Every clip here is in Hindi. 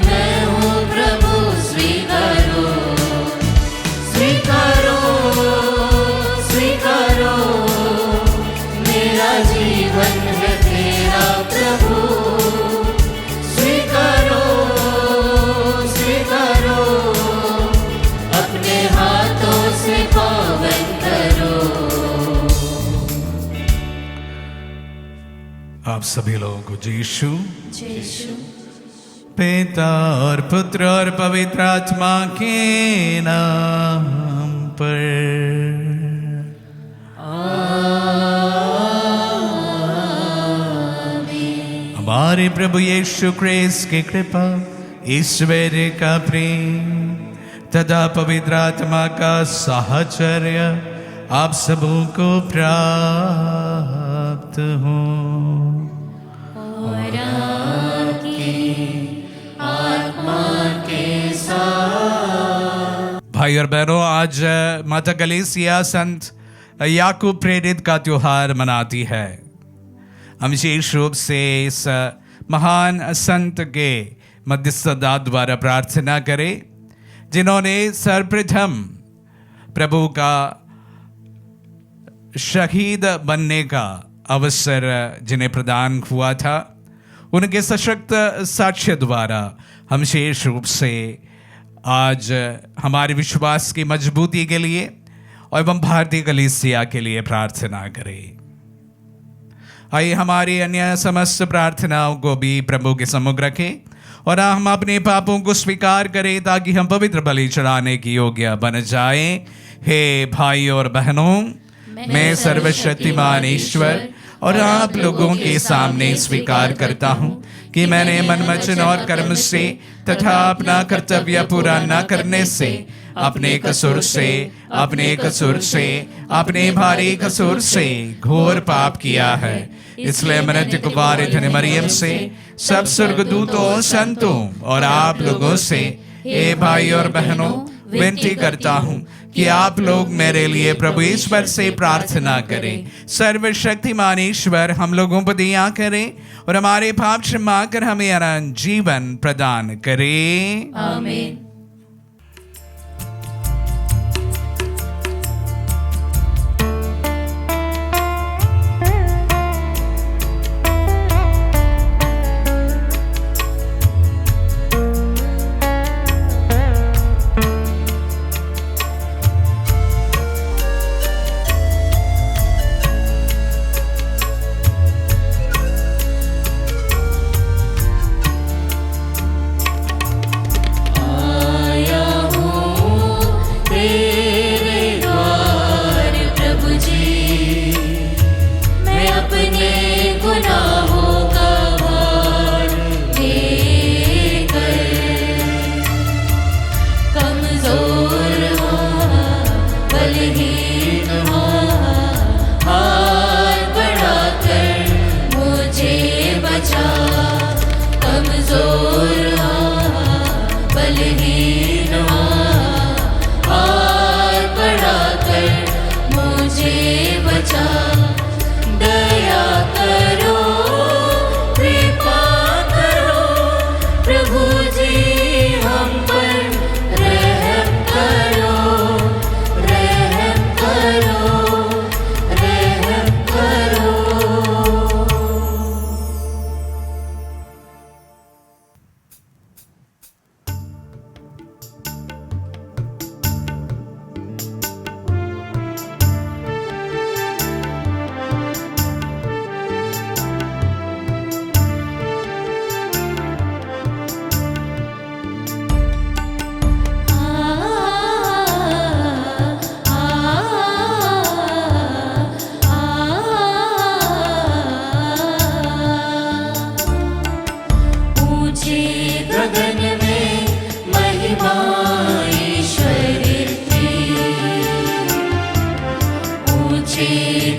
मैं हूँ प्रभु, स्वीकारो स्वीकारो स्वीकारो, मेरा जीवन है तेरा प्रभु। स्वीकारो स्वीकारो, अपने हाथों से पावन करो। आप सभी लोगों को यीशु यीशु पिता और पुत्र और पवित्र आत्मा के नाम पर हमारे प्रभु यीशु क्रिस्त की कृपा, ईश्वर का प्रेम तथा पवित्र आत्मा का साहचर्य आप सबों को प्राप्त हो। और आपकी आत्मा के साथ। भाई और बहनों, आज माता कलीसिया संत याकूब प्रेरित का त्योहार मनाती है। हम विशेष रूप से इस महान संत के मध्यस्थता द्वारा प्रार्थना करें, जिन्होंने सर्वप्रथम प्रभु का शहीद बनने का अवसर जिन्हें प्रदान हुआ था। उनके सशक्त साक्ष्य द्वारा हम विशेष रूप से आज हमारे विश्वास की मजबूती के लिए और एवं भारतीय कलीसिया के लिए प्रार्थना करें। आइए हमारी अन्य समस्त प्रार्थनाओं को भी प्रभु के सम्मुख रखें और हम अपने पापों को स्वीकार करें, ताकि हम पवित्र बलि चढ़ाने की योग्य बन जाएं। हे भाई और बहनों, मैं सर्वशक्तिमान ईश्वर और आप लोगों के सामने स्वीकार करता हूँ कि मैंने मन, वचन और कर्म से तथा अपना कर्तव्य पूरा न करने से, अपने कसूर अपने भारी कसूर से घोर पाप किया है। इसलिए मृत्यु कुमारी धन्य मरियम से, सब स्वर्गदूतों, संतों और आप लोगों से, हे भाई और बहनों, विनती करता हूँ कि आप लोग मेरे लिए प्रभु ईश्वर से प्रार्थना करें। सर्वशक्तिमान ईश्वर हम लोगों पर दया करें और हमारे पाप क्षमा कर हमें अनंत जीवन प्रदान करें। आमीन।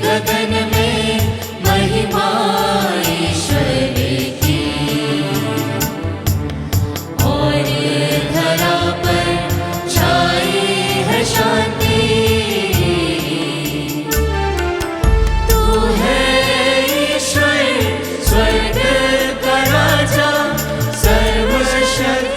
गगन में महिमा ईश्वर की, और धरा पर छाई है शांति। तू है ईश्वर, स्वर्ग का राजा, सर्वशक्तिमान।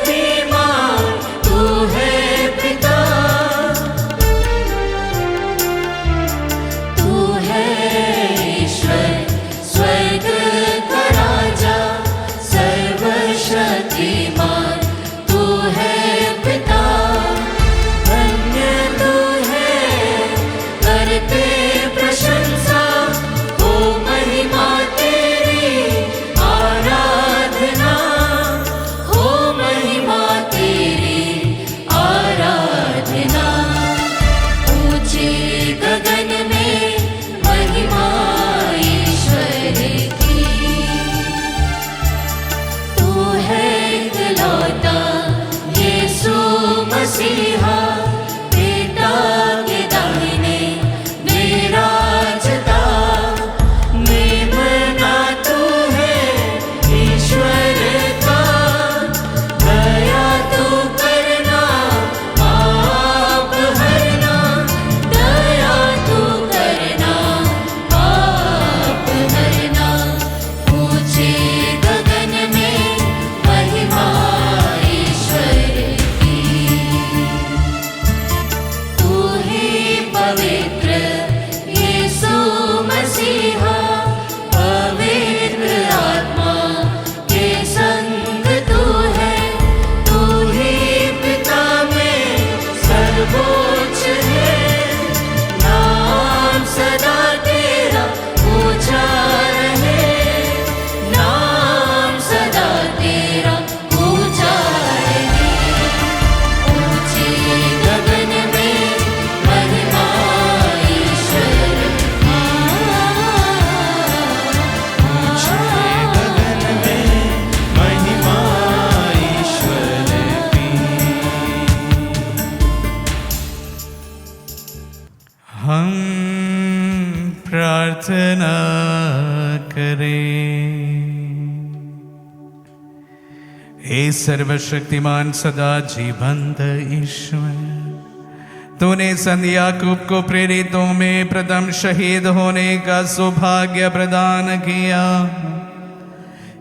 प्रार्थना करें। हे सर्वशक्तिमान सदा जीवंत ईश्वर, तूने संत याकूब को प्रेरितों में प्रथम शहीद होने का सौभाग्य प्रदान किया।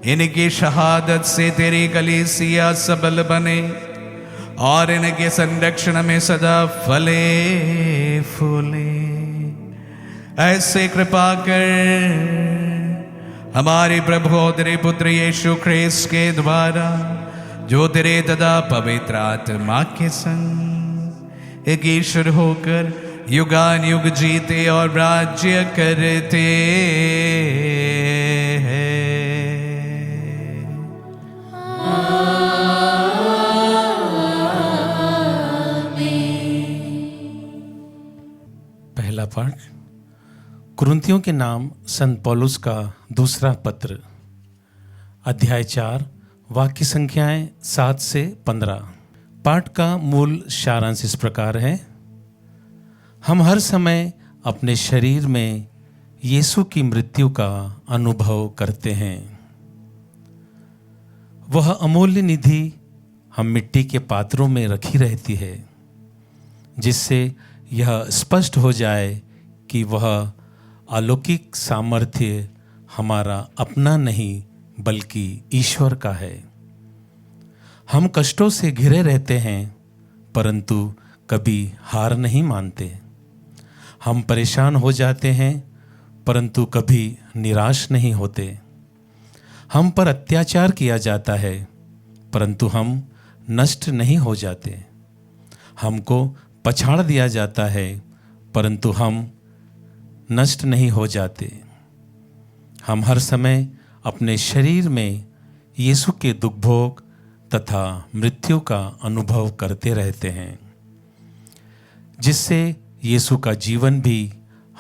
इनकी शहादत से तेरी कलीसिया सबल बने और इनके संरक्षण में सदा फले फूले। ऐसे कृपा कर हमारे प्रभु और तेरे पुत्र यीशु ख्रीस्त के द्वारा, जो तेरे तथा पवित्र आत्मा के संग एक ईश्वर होकर युगान युग जीते और राज्य करते हैं। पहला पाठ कुरिन्थियों के नाम संत पौलुस का दूसरा पत्र, अध्याय 4, वाक्य संख्याएं 7 से 15। पाठ का मूल सारांश इस प्रकार है। हम हर समय अपने शरीर में यीशु की मृत्यु का अनुभव करते हैं। वह अमूल्य निधि हम मिट्टी के पात्रों में रखी रहती है, जिससे यह स्पष्ट हो जाए कि वह अलौकिक सामर्थ्य हमारा अपना नहीं बल्कि ईश्वर का है। हम कष्टों से घिरे रहते हैं, परंतु कभी हार नहीं मानते। हम परेशान हो जाते हैं, परंतु कभी निराश नहीं होते। हम पर अत्याचार किया जाता है, परंतु हम नष्ट नहीं हो जाते। हमको पछाड़ दिया जाता है, परंतु हम नष्ट नहीं हो जाते। हम हर समय अपने शरीर में यीशु के दुख भोग तथा मृत्यु का अनुभव करते रहते हैं, जिससे यीशु का जीवन भी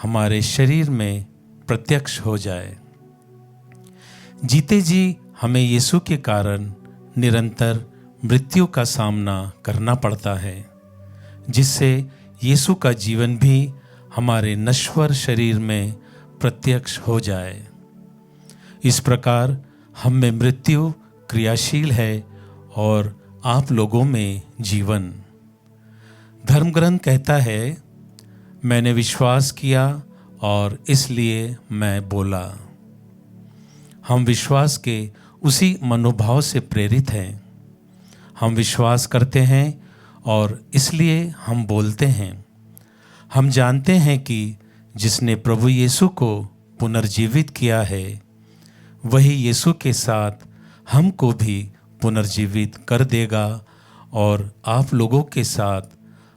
हमारे शरीर में प्रत्यक्ष हो जाए। जीते जी हमें यीशु के कारण निरंतर मृत्यु का सामना करना पड़ता है, जिससे यीशु का जीवन भी हमारे नश्वर शरीर में प्रत्यक्ष हो जाए। इस प्रकार हम में मृत्यु क्रियाशील है और आप लोगों में जीवन। धर्म ग्रंथ कहता है, मैंने विश्वास किया और इसलिए मैं बोला। हम विश्वास के उसी मनोभाव से प्रेरित हैं। हम विश्वास करते हैं और इसलिए हम बोलते हैं। हम जानते हैं कि जिसने प्रभु यीशु को पुनर्जीवित किया है, वही यीशु के साथ हमको भी पुनर्जीवित कर देगा और आप लोगों के साथ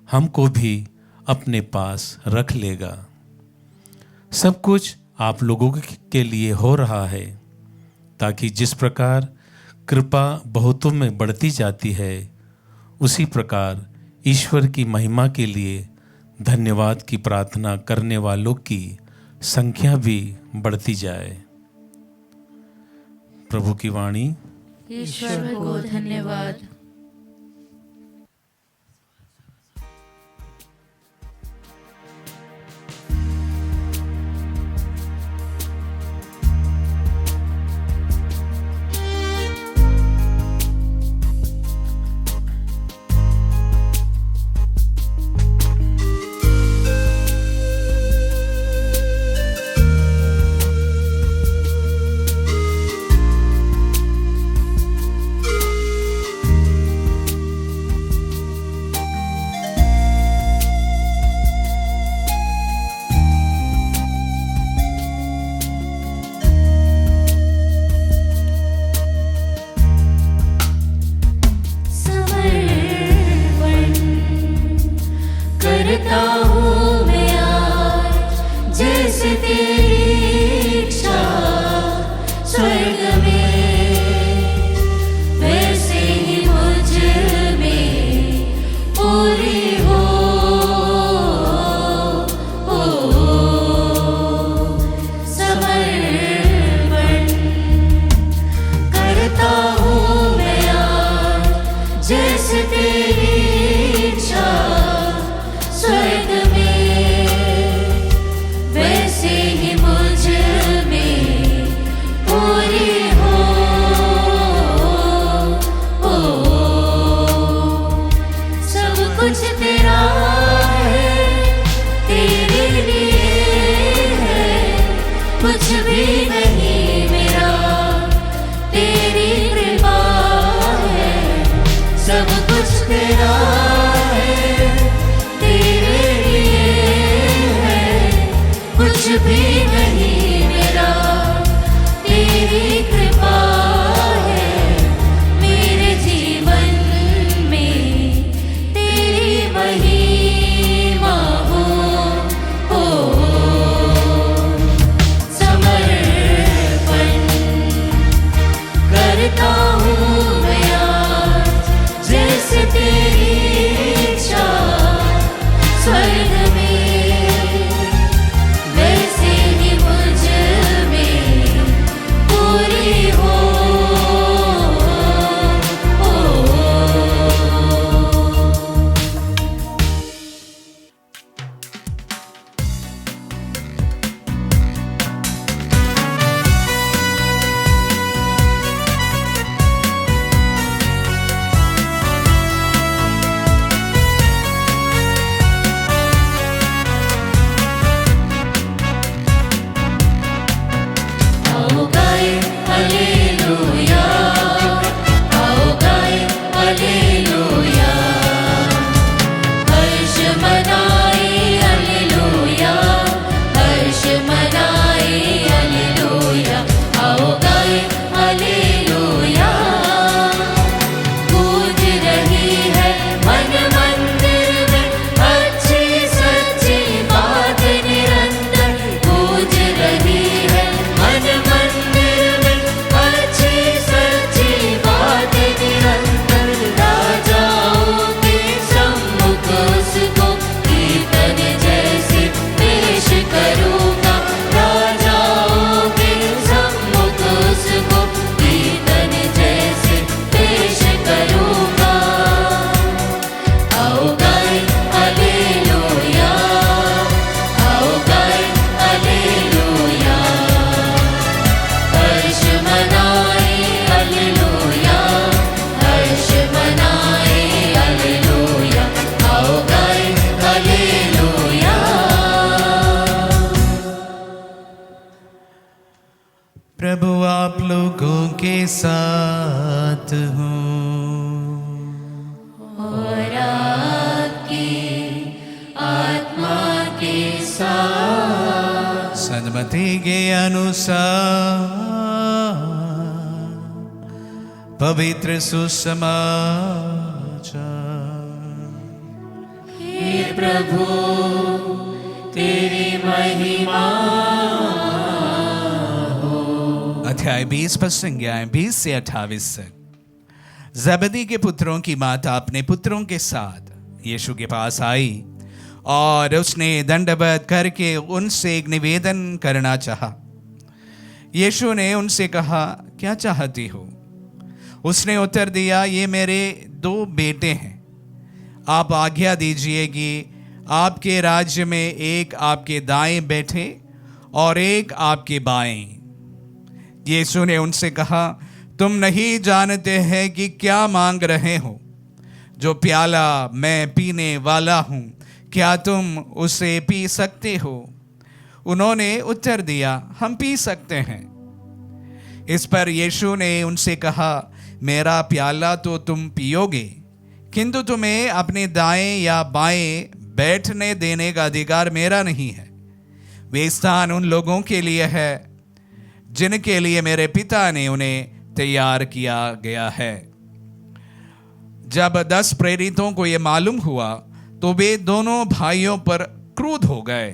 हमको भी अपने पास रख लेगा। सब कुछ आप लोगों के लिए हो रहा है, ताकि जिस प्रकार कृपा बहुतों में बढ़ती जाती है, उसी प्रकार ईश्वर की महिमा के लिए धन्यवाद की प्रार्थना करने वालों की संख्या भी बढ़ती जाए। प्रभु की वाणी। ईश्वर को धन्यवाद। कुछ भी नहीं मेरा, तेरी कृपा है। सब कुछ तेरा है, तेरे लिए है। कुछ भी नहीं मेरा, तेरी कृपा है। मेरे जीवन में तेरी महिमा हो। समर्पण करता हूँ मैं आज, जैसे तेरी इच्छा स्वर्ग में, वैसे ही मुझ में पूरी हो। आओ गाए हालेलुया, आओ गाए हालेलुया। हर्ष मनाए हालेलुया, हर्ष मनाए हालेलुया। आओ गाए हालेलुया। गूंज रही है मन मंदिर में अच्छी सच्ची बात निरंतर। गूंज रही है मन मंदिर में अच्छी सच्ची बात निरंतर। राजाओं के सम्मुख उसको कीर्तन जैसे पेश करूँगा। राजाओं के सम्मुख उसको कीर्तन जैसे पेश करूँगा। आओ गाए हालेलुया, आओ गाए हालेलुया। हर्ष मनाए हालेलुया, हर्ष मनाए हालेलुया। आओ गाए हालेलुया। प्रभु आप लोगों के साथ हो। और आपकी आत्मा के साथ। सन्मति के अनुसार पवित्र सुसमाचार। हे प्रभु तेरी महिमा। अध्याय 20 पद संज्ञाएं 20 से 28 तक। जबदी के पुत्रों की माता अपने पुत्रों के साथ यीशु के पास आई और उसने दंडवत करके उनसे एक निवेदन करना चाहा। यीशु ने उनसे कहा, क्या चाहती हो? उसने उत्तर दिया, ये मेरे 2 बेटे हैं। आप आज्ञा दीजिए कि आपके राज्य में एक आपके दाएं बैठे और एक आपके बाएं। यीशु ने उनसे कहा, तुम नहीं जानते हैं कि क्या मांग रहे हो। जो प्याला मैं पीने वाला हूँ, क्या तुम उसे पी सकते हो? उन्होंने उत्तर दिया, हम पी सकते हैं। इस पर यीशु ने उनसे कहा, मेरा प्याला तो तुम पियोगे, किंतु तुम्हें अपने दाएं या बाएं बैठने देने का अधिकार मेरा नहीं है। वे स्थान उन लोगों के लिए है जिनके लिए मेरे पिता ने उन्हें तैयार किया गया है। जब 10 प्रेरितों को यह मालूम हुआ तो वे दोनों भाइयों पर क्रुद्ध हो गए।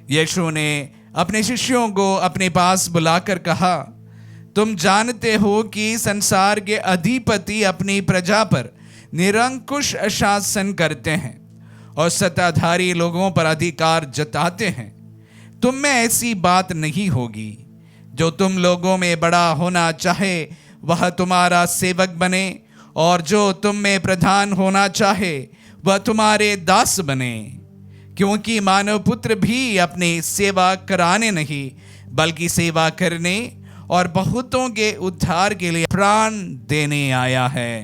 यीशु ने अपने शिष्यों को अपने पास बुलाकर कहा, तुम जानते हो कि संसार के अधिपति अपनी प्रजा पर निरंकुश शासन करते हैं और सत्ताधारी लोगों पर अधिकार जताते हैं। तुम में ऐसी बात नहीं होगी। जो तुम लोगों में बड़ा होना चाहे वह तुम्हारा सेवक बने, और जो तुम में प्रधान होना चाहे वह तुम्हारे दास बने। क्योंकि मानव पुत्र भी अपनी सेवा कराने नहीं बल्कि सेवा करने और बहुतों के उद्धार के लिए प्राण देने आया है।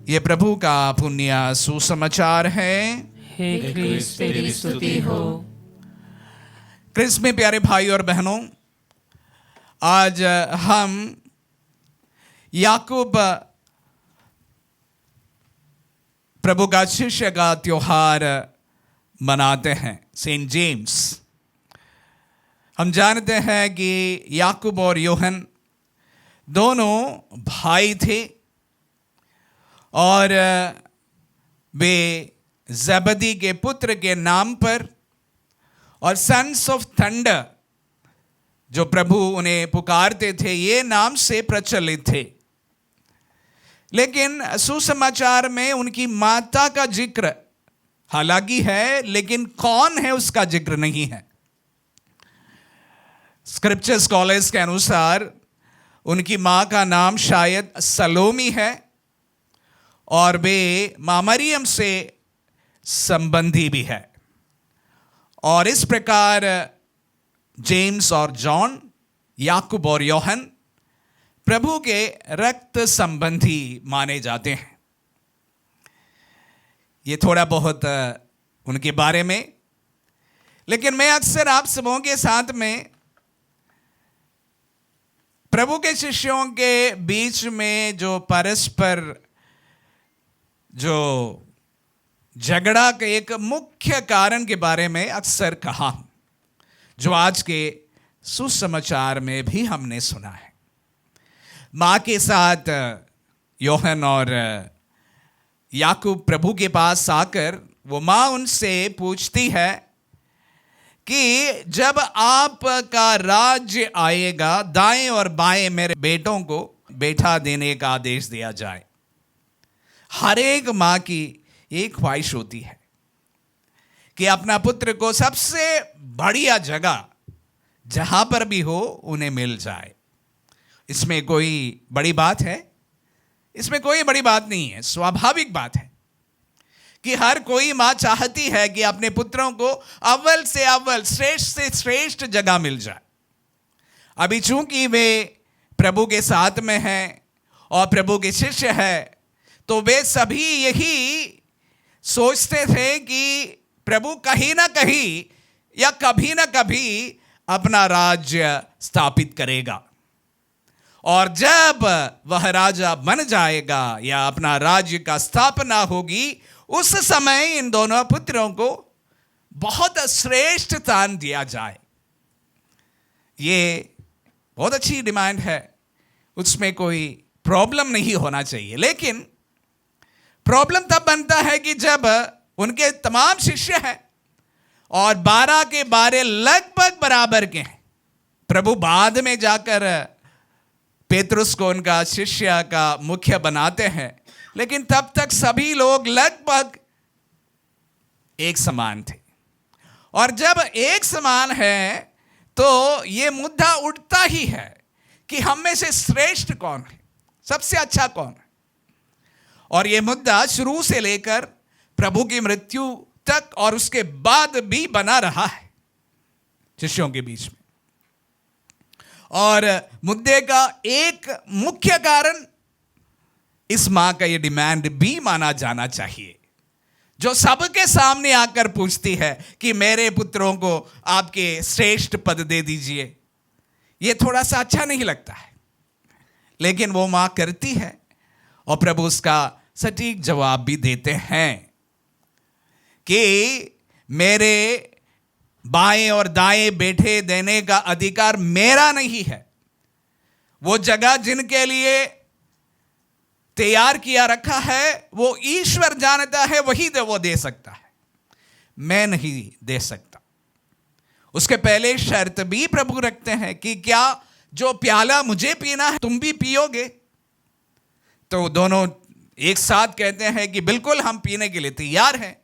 ये प्रभु का पुण्य सुसमाचार है। हे क्रिस्त तेरी स्तुति हो। क्रिस्त में प्यारे भाई और बहनों, आज हम याकूब प्रभु का शिष्य का त्योहार मनाते हैं, सेंट जेम्स। हम जानते हैं कि याकूब और यूहन्ना दोनों भाई थे और वे ज़ेबदी के पुत्र के नाम पर और सन्स ऑफ थंडर जो प्रभु उन्हें पुकारते थे, ये नाम से प्रचलित थे। लेकिन सुसमाचार में उनकी माता का जिक्र हालांकि है, लेकिन कौन है उसका जिक्र नहीं है। स्क्रिप्चर स्कॉलर्स के अनुसार उनकी मां का नाम शायद सलोमी है और वे मां मरियम से संबंधी भी है। और इस प्रकार जेम्स और जॉन, याकूब और यूहन्ना प्रभु के रक्त संबंधी माने जाते हैं। ये थोड़ा बहुत उनके बारे में। लेकिन मैं अक्सर आप सबों के साथ में प्रभु के शिष्यों के बीच में जो परस्पर जो झगड़ा के एक मुख्य कारण के बारे में अक्सर कहा हूं, जो आज के सुसमाचार में भी हमने सुना है। मां के साथ यूहन्ना और याकूब प्रभु के पास आकर वो मां उनसे पूछती है कि जब आपका राज्य आएगा, दाएं और बाएं मेरे बेटों को बैठा देने का आदेश दिया जाए। हर एक मां की एक ख्वाहिश होती है कि अपना पुत्र को सबसे बढ़िया जगह जहां पर भी हो उन्हें मिल जाए। इसमें कोई बड़ी बात है? इसमें कोई बड़ी बात नहीं है। स्वाभाविक बात है कि हर कोई मां चाहती है कि अपने पुत्रों को अव्वल से अव्वल, श्रेष्ठ से श्रेष्ठ जगह मिल जाए। अभी चूंकि वे प्रभु के साथ में हैं और प्रभु के शिष्य हैं, तो वे सभी यही सोचते थे कि प्रभु कहीं ना कहीं या कभी ना कभी अपना राज्य स्थापित करेगा, और जब वह राजा बन जाएगा या अपना राज्य का स्थापना होगी, उस समय इन दोनों पुत्रों को बहुत श्रेष्ठ स्थान दिया जाए। ये बहुत अच्छी डिमांड है, उसमें कोई प्रॉब्लम नहीं होना चाहिए। लेकिन प्रॉब्लम तब बनता है कि जब उनके तमाम शिष्य हैं और 12 के 12 लगभग बराबर के हैं। प्रभु बाद में जाकर पेतरुस को उनका शिष्य का मुख्य बनाते हैं, लेकिन तब तक सभी लोग लगभग एक समान थे। और जब एक समान है तो ये मुद्दा उठता ही है कि हम में से श्रेष्ठ कौन है, सबसे अच्छा कौन है। और ये मुद्दा शुरू से लेकर प्रभु की मृत्यु तक और उसके बाद भी बना रहा है शिष्यों के बीच में। और मुद्दे का एक मुख्य कारण इस मां का ये डिमांड भी माना जाना चाहिए, जो सबके सामने आकर पूछती है कि मेरे पुत्रों को आपके श्रेष्ठ पद दे दीजिए। ये थोड़ा सा अच्छा नहीं लगता है, लेकिन वो मां करती है और प्रभु उसका सटीक जवाब भी देते हैं कि मेरे बाएं और दाएं बैठे देने का अधिकार मेरा नहीं है। वो जगह जिनके लिए तैयार किया रखा है वो ईश्वर जानता है, वही वो दे सकता है, मैं नहीं दे सकता। उसके पहले शर्त भी प्रभु रखते हैं कि क्या जो प्याला मुझे पीना है तुम भी पियोगे? तो दोनों एक साथ कहते हैं कि बिल्कुल हम पीने के लिए तैयार हैं।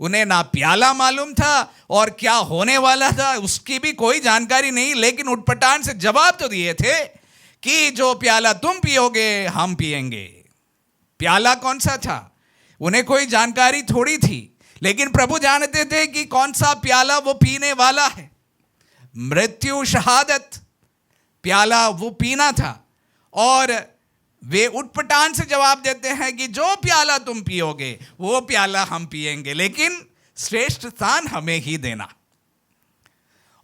उन्हें ना प्याला मालूम था और क्या होने वाला था उसकी भी कोई जानकारी नहीं, लेकिन उटपटांग से जवाब तो दिए थे कि जो प्याला तुम पियोगे हम पिएंगे। प्याला कौन सा था उन्हें कोई जानकारी थोड़ी थी, लेकिन प्रभु जानते थे कि कौन सा प्याला वो पीने वाला है। मृत्यु, शहादत प्याला वो पीना था। और वे उटपटांग से जवाब देते हैं कि जो प्याला तुम पियोगे वो प्याला हम पिएंगे, लेकिन श्रेष्ठ स्थान हमें ही देना।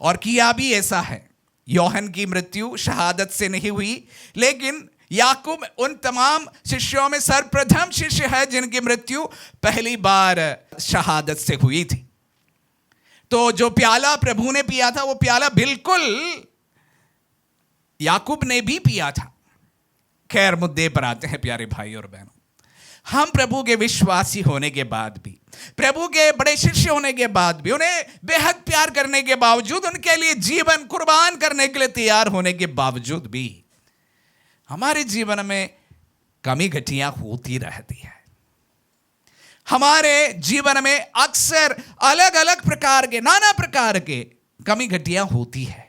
और किया भी ऐसा है। योहन की मृत्यु शहादत से नहीं हुई, लेकिन याकूब उन तमाम शिष्यों में सर्वप्रथम शिष्य है जिनकी मृत्यु पहली बार शहादत से हुई थी। तो जो प्याला प्रभु ने पिया था, वो प्याला बिल्कुल याकूब ने भी पिया था। खैर, मुद्दे पर आते हैं प्यारे भाई और बहनों। हम प्रभु के विश्वासी होने के बाद भी, प्रभु के बड़े शिष्य होने के बाद भी, उन्हें बेहद प्यार करने के बावजूद, उनके लिए जीवन कुर्बान करने के लिए तैयार होने के बावजूद भी हमारे जीवन में कमी घटियां होती रहती है। हमारे जीवन में अक्सर अलग अलग प्रकार के, नाना प्रकार के कमी घटियां होती है।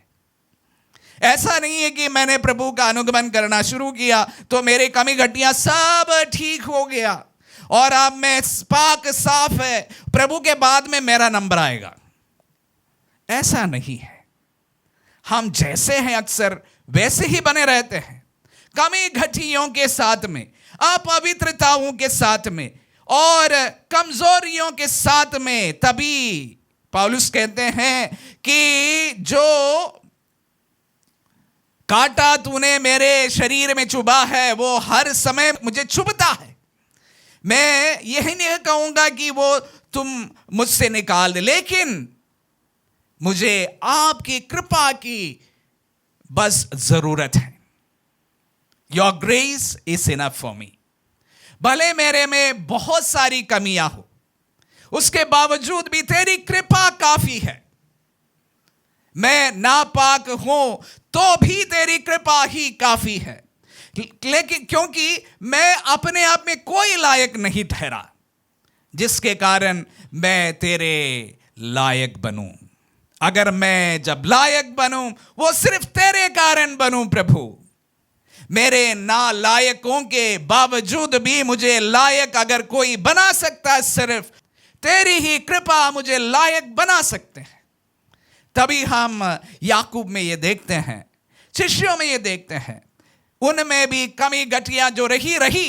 ऐसा नहीं है कि मैंने प्रभु का अनुगमन करना शुरू किया तो मेरे कमी घटियां सब ठीक हो गया और अब मैं पाक साफ है, प्रभु के बाद में मेरा नंबर आएगा। ऐसा नहीं है। हम जैसे हैं अक्सर वैसे ही बने रहते हैं, कमी घटियों के साथ में, अपवित्रताओं के साथ में और कमजोरियों के साथ में। तभी पौलुस कहते हैं कि जो कांटा तूने मेरे शरीर में चुभा है वो हर समय मुझे चुभता है। मैं यही नहीं कहूंगा कि वो तुम मुझसे निकाल दे, लेकिन मुझे आपकी कृपा की बस जरूरत है। Your grace is enough for me. भले मेरे में बहुत सारी कमियां हो, उसके बावजूद भी तेरी कृपा काफी है। मैं नापाक हूं तो भी तेरी कृपा ही काफी है, लेकिन क्योंकि मैं अपने आप में कोई लायक नहीं ठहरा, जिसके कारण मैं तेरे लायक बनूं। अगर मैं जब लायक बनूं, वो सिर्फ तेरे कारण बनूं प्रभु। मेरे नालायकों के बावजूद भी मुझे लायक अगर कोई बना सकता है, सिर्फ तेरी ही कृपा मुझे लायक बना सकते हैं। तभी हम याकूब में ये देखते हैं, शिष्यों में ये देखते हैं, उनमें भी कमी घटियां जो रही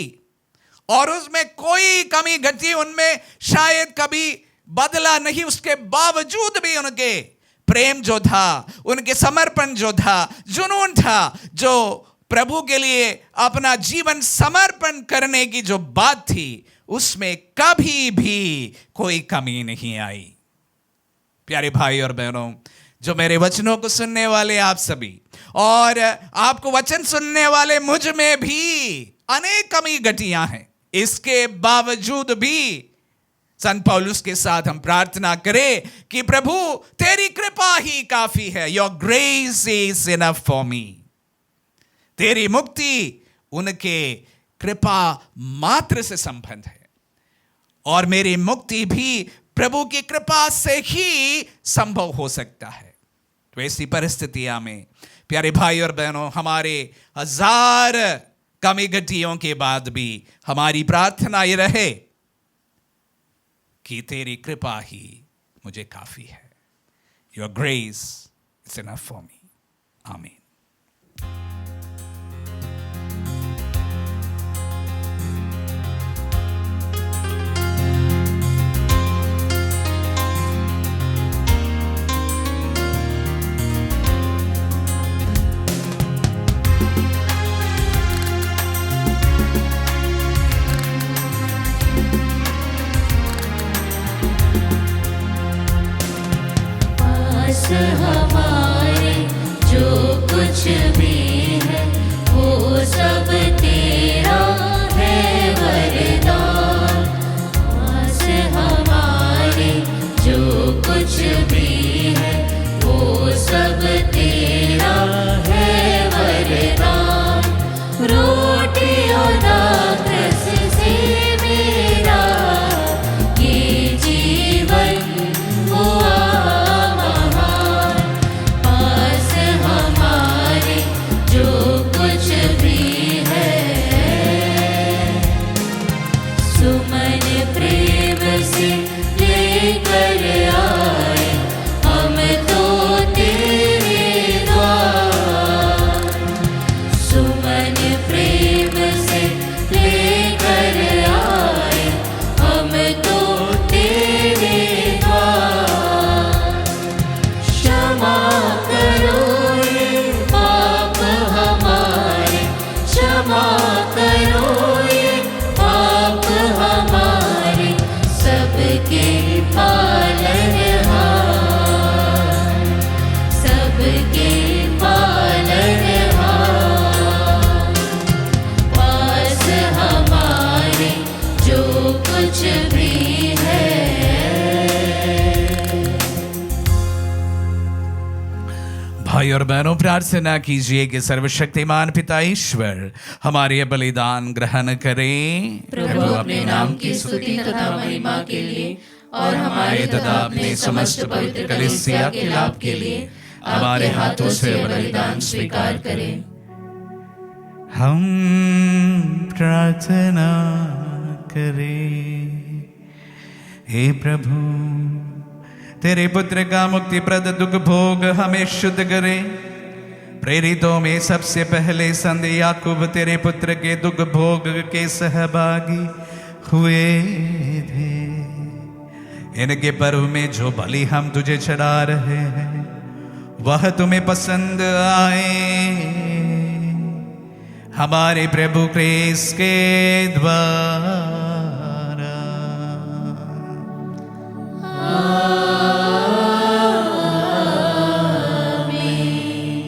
और उसमें कोई कमी घटी उनमें शायद कभी बदला नहीं, उसके बावजूद भी उनके प्रेम जो था, उनके समर्पण जो था, जुनून था, जो प्रभु के लिए अपना जीवन समर्पण करने की जो बात थी, उसमें कभी भी कोई कमी नहीं आई। प्यारे भाई और बहनों, जो मेरे वचनों को सुनने वाले आप सभी और आपको वचन सुनने वाले मुझ में भी अनेक कमी घटियां हैं, इसके बावजूद भी संत पौलुस के साथ हम प्रार्थना करें कि प्रभु तेरी कृपा ही काफी है। Your grace is enough for me. तेरी मुक्ति उनके कृपा मात्र से संबंध है और मेरी मुक्ति भी प्रभु की कृपा से ही संभव हो सकता है। तो ऐसी परिस्थितियां में प्यारे भाई और बहनों, हमारे हजार कमी घटियों के बाद भी हमारी प्रार्थना ये रहे कि तेरी कृपा ही मुझे काफी है। Your grace is enough for me. आमीन। हमारे जो कुछ भी है वो सब तेरा है वरदान। आस हमारे जो कुछ भी है वो सब तेरा है वरदान। रोटी और दास से मेरा ये जीवन हुआ जो कुछ भी है भाई और बहनों, प्रार्थना कीजिए कि सर्वशक्तिमान पिता ईश्वर हमारे बलिदान ग्रहण करें। प्रभु अपने नाम की स्तुति तथा महिमा के लिए और हमारे तथा अपने समस्त पवित्र कलीसिया के लाभ के लिए हमारे हाथों से बलिदान स्वीकार करें। हम प्रार्थना करें। हे प्रभु, तेरे पुत्र का मुक्तिप्रद दुख भोग हमें शुद्ध करे। प्रेरितों में सबसे पहले संत याकूब तेरे पुत्र के दुख भोग के सहभागी हुए थे। इनके पर्व में जो बलि हम तुझे चढ़ा रहे हैं वह तुम्हें पसंद आए। हमारे प्रभु क्रिस्त के द्वारा।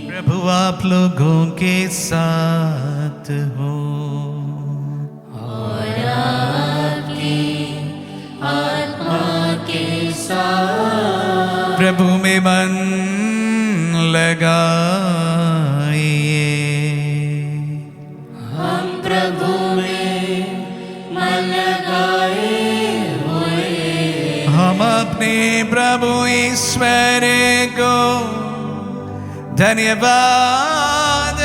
प्रभु आप लोगों के साथ हो और आपकी आत्मा के साथ। प्रभु में मन लगाइए। हम प्रभु में मन लगाए हुए हम अपने प्रभु ईश्वर को धन्यवाद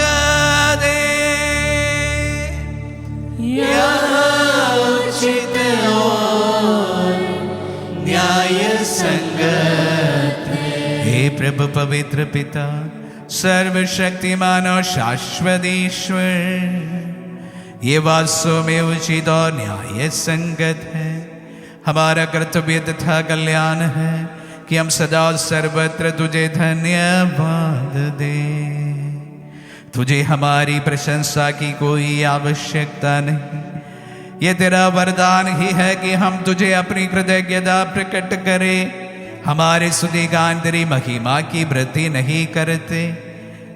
दे। यह उचित और न्याय संगत है। हे प्रभु पवित्र पिता, सर्वशक्तिमान और शाश्वत ईश्वर, ये वास्तव में उचित और न्याय संगत है। हमारा कर्तव्य तथा कल्याण है कि हम सदा सर्वत्र तुझे धन्यवाद दें। तुझे हमारी प्रशंसा की कोई आवश्यकता नहीं। ये तेरा वरदान ही है कि हम तुझे अपनी कृतज्ञता प्रकट करें। हमारे स्तुतिगान तेरी महिमा की वृद्धि नहीं करते,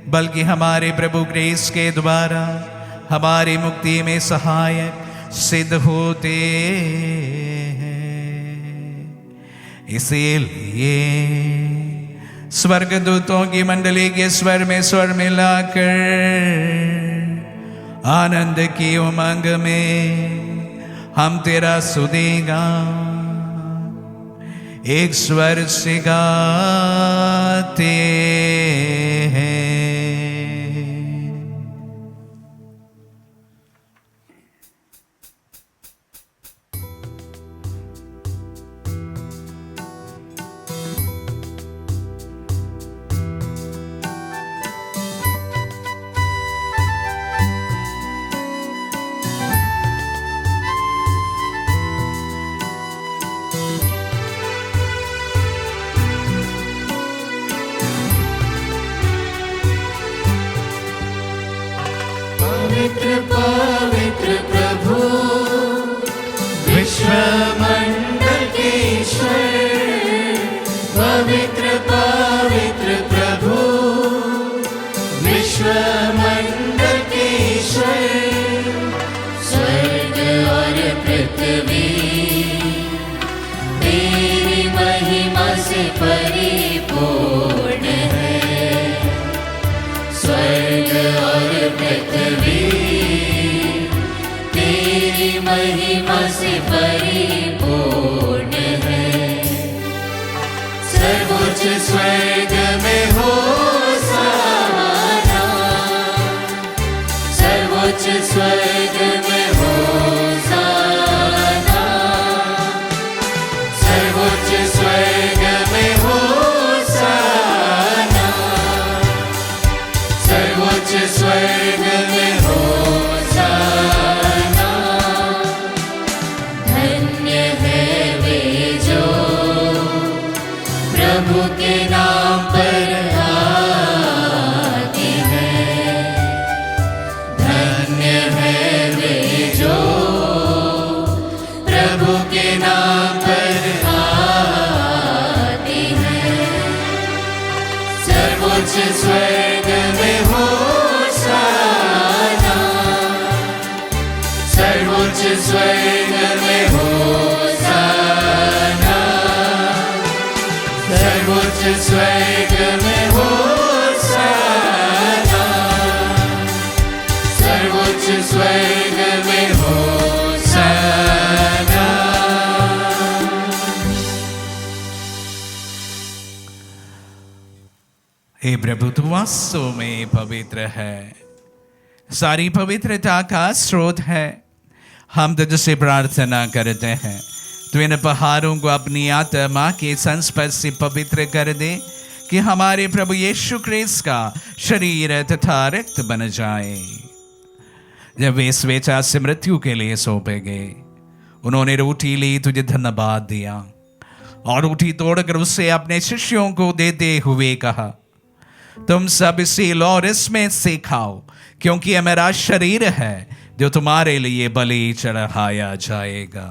बल्कि हमारे प्रभु क्रिस्त के द्वारा हमारी मुक्ति में सहायक सिद्ध होते हैं। इसीलिए स्वर्गदूतों की मंडली के स्वर में स्वर मिलाकर आनंद की उमंग में हम तेरा स्तुतिगा एक स्वर से गाते हैं। पवित्र प्रभु विश्वमंडल के ईश्वर। पवित्र पवित्र प्रभु विश्वमंडल के ईश्वर। स्वर्ग और पृथ्वी तेरी महिमा से परिपूर्ण है। स्वर्ग और पृथ्वी तेरी महिमा से परिपूर्ण है। सर्वोच्च स्वर्ग में होशाना, सर्वोच्च स्वर्ग में होशाना, सर्वोच्च स्वर्ग में होशाना, सर्वोच्च स्वर्ग में होशाना। धन्य है वे जो प्रभु के नाम पर आते हैं। धन्य है वे जो प्रभु के नाम पर आते हैं। सर्वोच्च स्वर्ग में होशाना, सर्वोच्च स्वर्ग में होशाना, सर्वोच्च स्वर्ग में होशाना। हे प्रभु तू वास्तव में पवित्र है, सारी पवित्रता का स्रोत है। हम तुझसे प्रार्थना करते हैं तू इन पहाड़ों को अपनी आत्मा के संस्पर्श से पवित्र कर दे कि हमारे प्रभु यीशु क्रिस्त का शरीर तथा रक्त बन जाए। जब वे स्वेच्छा से मृत्यु के लिए सौंपे गए, उन्होंने रोटी ली, तुझे धन्यवाद दिया और रोटी तोड़कर उसे अपने शिष्यों को देते हुए कहा, तुम सब इसे लो और इसमें से खाओ, क्योंकि यह मेरा शरीर है जो तुम्हारे लिए बलि चढ़ाया जाएगा।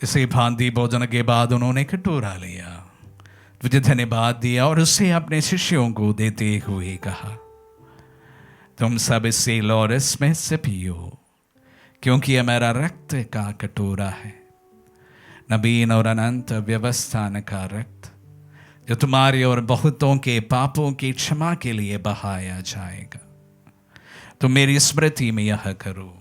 इसी भांति भोजन के बाद उन्होंने कटोरा लिया, तुझे धन्यवाद दिया और उसे अपने शिष्यों को देते हुए कहा, तुम सब इससे लो और इसमें से पियो, क्योंकि यह मेरा रक्त का कटोरा है, नवीन और अनंत व्यवस्थान का रक्त, जो तुम्हारे और बहुतों के पापों की क्षमा के लिए बहाया जाएगा। तुम मेरी स्मृति में यह करो।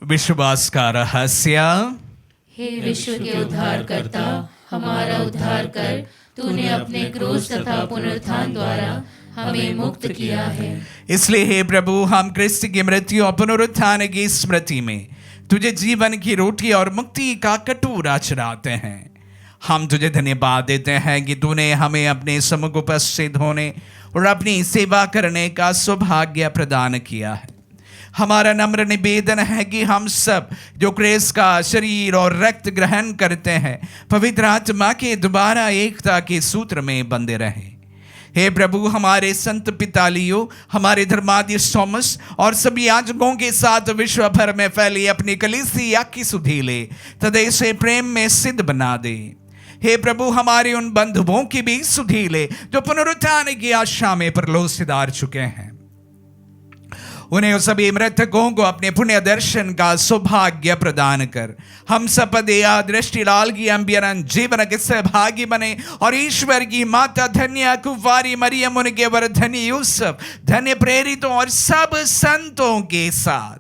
विश्वास का रहस्य। हे विश्व के उद्धारकर्ता, हमारा उद्धार कर। तूने अपने क्रूस तथा पुनरुत्थान द्वारा हमें मुक्त किया है। इसलिए हे प्रभु, हम क्रिस्त की मृत्यु और पुनरुत्थान की स्मृति में तुझे जीवन की रोटी और मुक्ति का कटोरा चढ़ाते हैं। हम तुझे धन्यवाद देते हैं कि तूने हमें अपने सम्मुख उपस्थित होने और अपनी सेवा करने का सौभाग्य प्रदान किया है। हमारा नम्र निवेदन है कि हम सब जो क्रिस्त का शरीर और रक्त ग्रहण करते हैं, पवित्र आत्मा के द्वारा एकता के सूत्र में बंधे रहें। हे प्रभु, हमारे संत पिता लियो, हमारे धर्माधीश थॉमस और सभी याजकों के साथ विश्व भर में फैली अपनी कलीसिया की सुधि ले तथा इसे प्रेम में सिद्ध बना दे। हे प्रभु, हमारे उन बंधुओं की भी सुधि ले जो पुनरुत्थान की आशा में परलोक सिधार चुके हैं। उन्हें सभी मृतकों को अपने पुण्य दर्शन का सौभाग्य प्रदान कर हम सपदया दृष्टिलाल की अम्बियरन जीवन के सहभागी बने और ईश्वर की माता धन्य कुंवारी मरियम, उनके वरधनी यूसुफ, धन्य प्रेरितों और सब संतों के साथ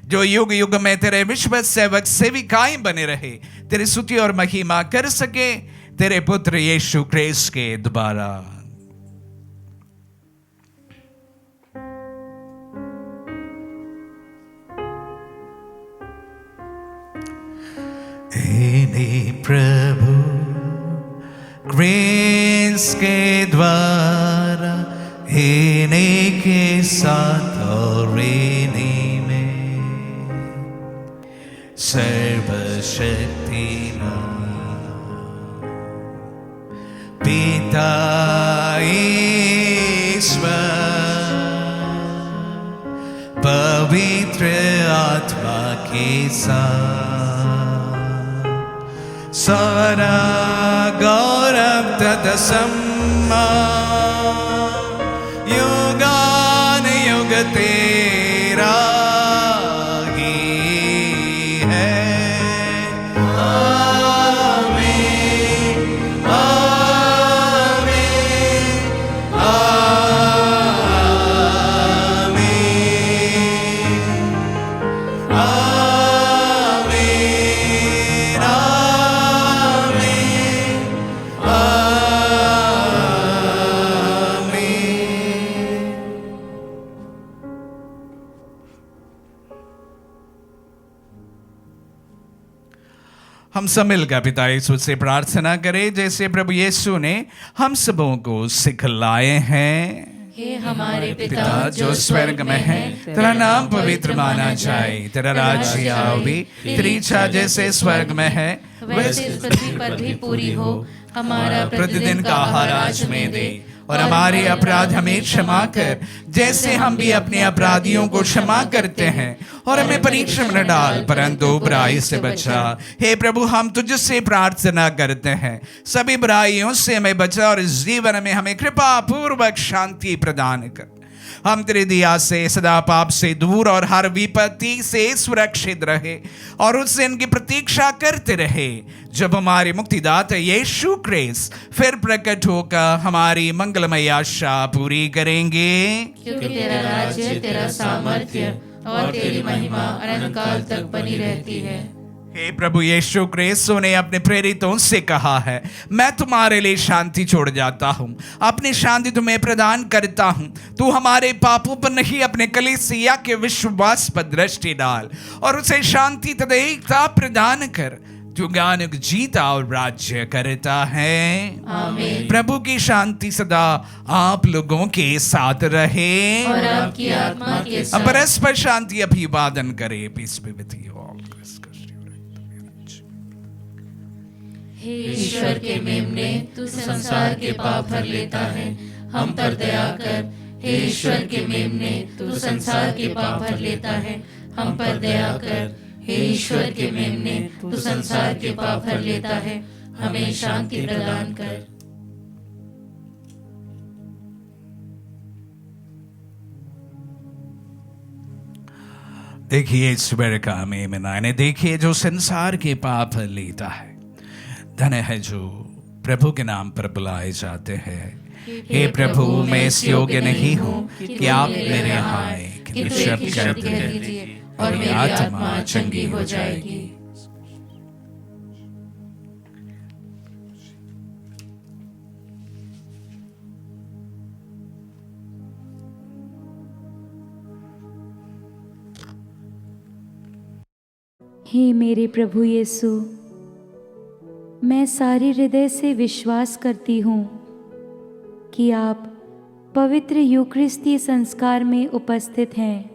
जो युग युग में तेरे विश्व सेवक सेविकाएं बने रहे, तेरी स्तुति और महिमा कर सके तेरे पुत्र यीशु क्रिस्त के द्वारा। प्रभु क्रिस्त के द्वारा, इन्हीं के साथ और इन्हीं में सर्वशक्तिमान पिता ईश्वर पवित्र आत्मा के साथ सारा गौरव तथा सम्मान युगान युग तेरा ही है। आमीन, आमीन, आमीन, हम सब मिलकर पिता यीशु से प्रार्थना करें जैसे प्रभु यीशु ने हम सबों को सिखलाए हैं। हे हमारे पिता जो स्वर्ग में है, तेरा नाम पवित्र माना जाए, तेरा राज्य आवे, तेरी इच्छा जैसे स्वर्ग में है वैसे इस पृथ्वी पर भी पूरी हो। हमारा प्रतिदिन का आहार आज हमें दे, और हमारे अपराध हमें क्षमा कर, जैसे हम भी अपने अपराधियों को क्षमा करते हैं, और हमें परीक्षा में न डाल, परंतु बुराई से बचा। हे प्रभु, हम तुझसे प्रार्थना करते हैं, सभी बुराइयों से हमें बचा, और इस जीवन में हमें कृपा पूर्वक शांति प्रदान कर। हम तेरी दया से सदा पाप से दूर और हर विपत्ति से सुरक्षित रहे, और उससे इनकी प्रतीक्षा करते रहे, जब हमारे मुक्तिदाता यीशु क्रिस्त फिर प्रकट होकर हमारी मंगलमय आशा पूरी करेंगे। क्योंकि तेरा राज्य, तेरा सामर्थ्य और तेरी महिमा अनंत काल तक बनी रहती है। हे प्रभु यीशु क्रिस्त ने अपने प्रेरितों से कहा है, मैं तुम्हारे लिए शांति छोड़ जाता हूँ, अपनी शांति तुम्हें प्रदान करता हूँ। तू हमारे पापों पर नहीं, अपने कलीसिया के विश्वास पर दृष्टि डाल, और उसे शांति तथा एकता प्रदान कर, जो ज्ञान जीता और राज्य करता है। आमीन। प्रभु की शांति सदा आप लोगों के साथ रहे, और आपकी आत्मा के साथ। परस्पर शांति अभिवादन करे। Peace be with you all. हे ईश्वर के मेमने, तू संसार के पाप भर लेता है, हम पर दया कर। हे ईश्वर के मेमने, तू संसार के पाप भर लेता है, हम पर दया कर। हे ईश्वर के मेमने, तू संसार के पाप भर लेता है, हमें शांति प्रदान कर। देखिए ईश्वर का मेमना ने, देखिए जो संसार के पाप लेता है। धन्य है जो प्रभु के नाम पर बुलाए जाते हैं। हे प्रभु, मैं इस योग्य नहीं हूँ कि आप मेरे यहाँ आए, किंतु शब्द कह दीजिए और मेरी आत्मा चंगी हो जाएगी। हे मेरे प्रभु यीशु, मैं सारे हृदय से विश्वास करती हूँ कि आप पवित्र यूकरिस्ती संस्कार में उपस्थित हैं।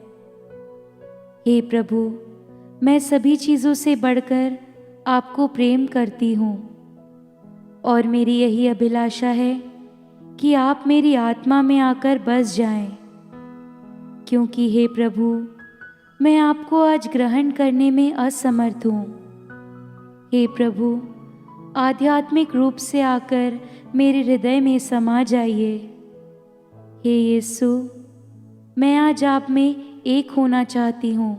हे प्रभु, मैं सभी चीज़ों से बढ़कर आपको प्रेम करती हूँ, और मेरी यही अभिलाषा है कि आप मेरी आत्मा में आकर बस जाएं, क्योंकि हे प्रभु, मैं आपको आज ग्रहण करने में असमर्थ हूँ। हे प्रभु, आध्यात्मिक रूप से आकर मेरे हृदय में समा जाइए। हे यीशु, मैं आज आप में एक होना चाहती हूँ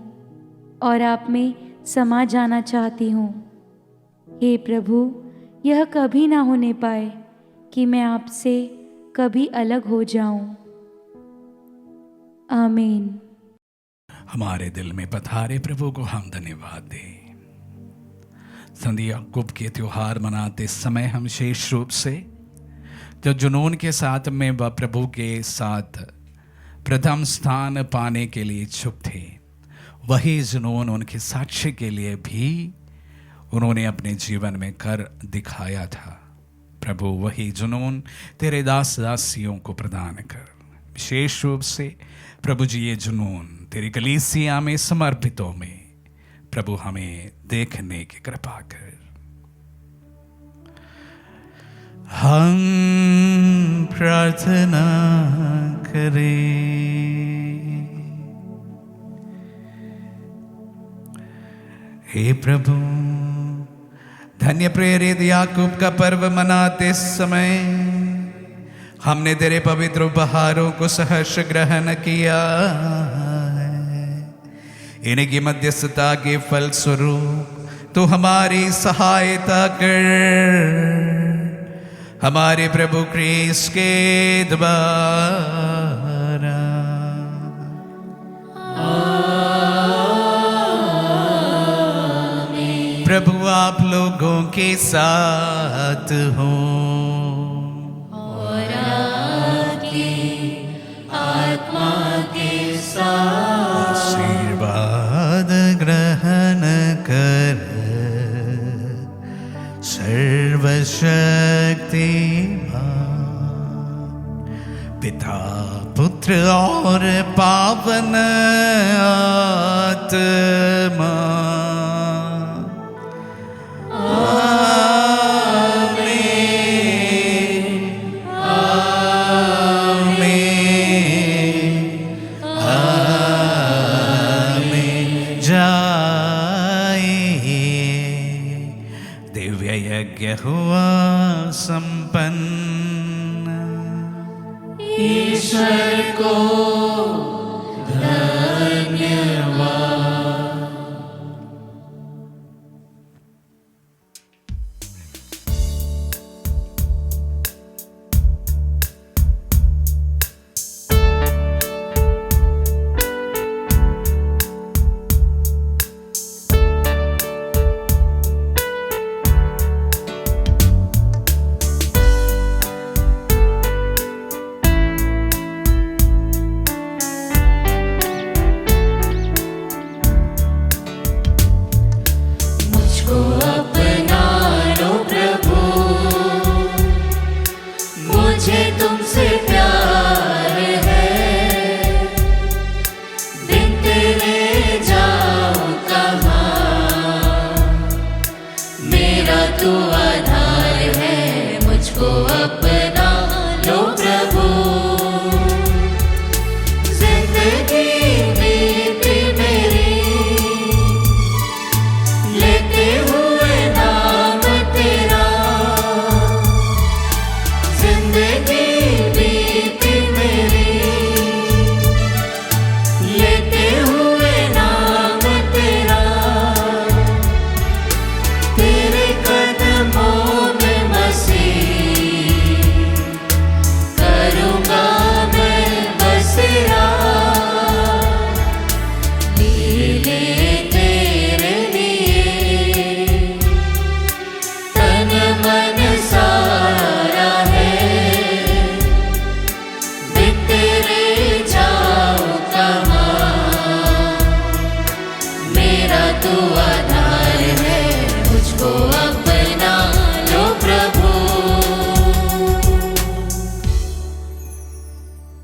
और आप में समा जाना चाहती हूँ। हे प्रभु, यह कभी ना होने पाए कि मैं आपसे कभी अलग हो जाऊं। आमीन। हमारे दिल में पधारे प्रभु को हम धन्यवाद दें। संत याकूब के त्योहार मनाते समय हम विशेष रूप से जो जुनून के साथ में वह प्रभु के साथ प्रथम स्थान पाने के लिए इच्छुक थे, वही जुनून उनके साक्ष्य के लिए भी उन्होंने अपने जीवन में कर दिखाया था। प्रभु, वही जुनून तेरे दास दासियों को प्रदान कर। विशेष रूप से प्रभु जी, ये जुनून तेरी कलीसिया में समर्पितों में प्रभु हमें देखने की कृपा कर। हम प्रार्थना करें। हे प्रभु, धन्य प्रेरित याकूब का पर्व मनाते समय हमने तेरे पवित्र उपहारों को सहर्ष ग्रहण किया। इनकी मध्यस्थता के फल स्वरूप तो हमारी सहायता कर, हमारे प्रभु क्रिस्त के द्वारा। प्रभु आप लोगों के साथ हो और आपकी आत्मा के साथ। आशीर्वाद ग्रहण कर सर्वशक्तिमान पिता पुत्र और पावन आत्मा। दिव्य यज्ञ हुआ संपन्न। ईश्वर को धन्यवाद। करूँगा